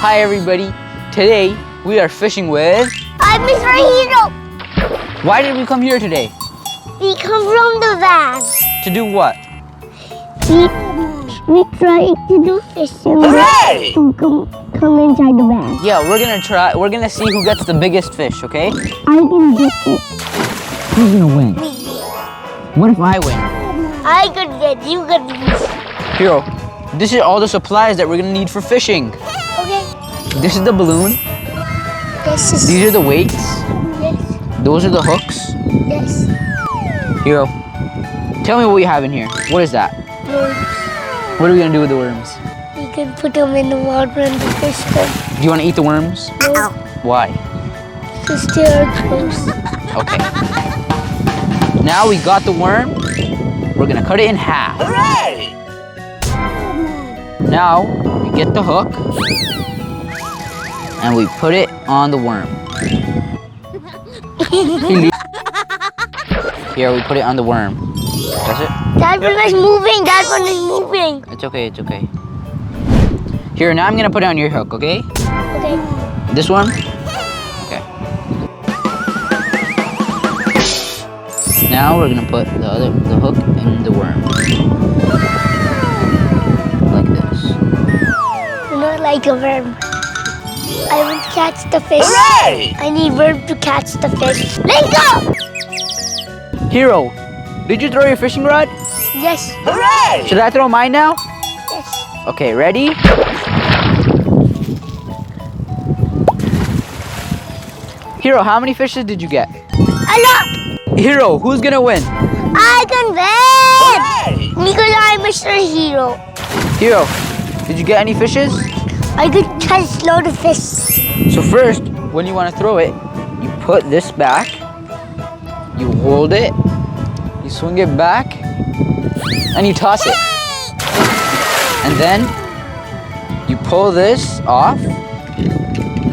Hi everybody. Today we are fishing with... I'm Mr. Hero. Why did we come here today? We come from the van. To do what? We try to do fishing. Hooray! To come inside the van. Yeah, we're gonna see who gets the biggest fish, okay? I can get it. Who's gonna win? Me. What if I win? I could get you could use. Hero, this is all the supplies that we're gonna need for fishing. Okay. This is the balloon. This is. These are the weights. Yes. Those are the hooks. Yes. Hero, tell me what you have in here. What is that? Worms. What are we gonna do with the worms? We can put them in the water and the fish them. Do you wanna eat the worms? No. Why? Because they are gross. Okay. Now we got the worm. We're gonna cut it in half. Hooray! Now we get the hook and we put it on the worm. Here we put it on the worm. That's it? That one is moving. That one is moving. It's okay, it's okay. Here, now I'm gonna put it on your hook, okay? Okay. This one? Okay. Now we're gonna put the hook in the worm. Like this. Not like a worm. I will catch the fish. Hooray! I need worm to catch the fish. Let's go! Hero, did you throw your fishing rod? Yes. Hooray! Should I throw mine now? Yes. Okay, ready? Hero, how many fishes did you get? A lot. Hero, who's gonna win? I can win! Because I'm Mr. Hero. Hero, did you get any fishes? I could catch a lot of fish. So first, when you want to throw it, you put this back, you hold it, you swing it back, and you toss it. And then you pull this off,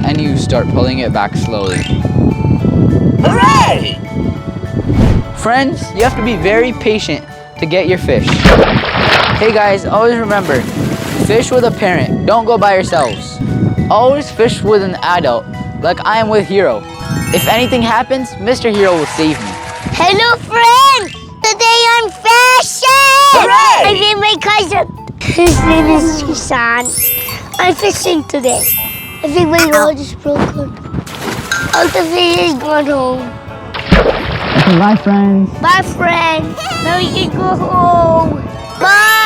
and you start pulling it back slowly. Hooray! Friends, you have to be very patient to get your fish. Hey guys, always remember, fish with a parent, don't go by yourselves. Always fish with an adult, like I am with Hero. If anything happens, Mr. Hero will save me. Hello, friends! Today I'm fishing! Hooray! I made my cousin. His name is Gurshaan. I'm fishing today. I think my rod is broken. All the fish is gone home. Okay, bye friends. Bye, friends. Now we can go home. Bye!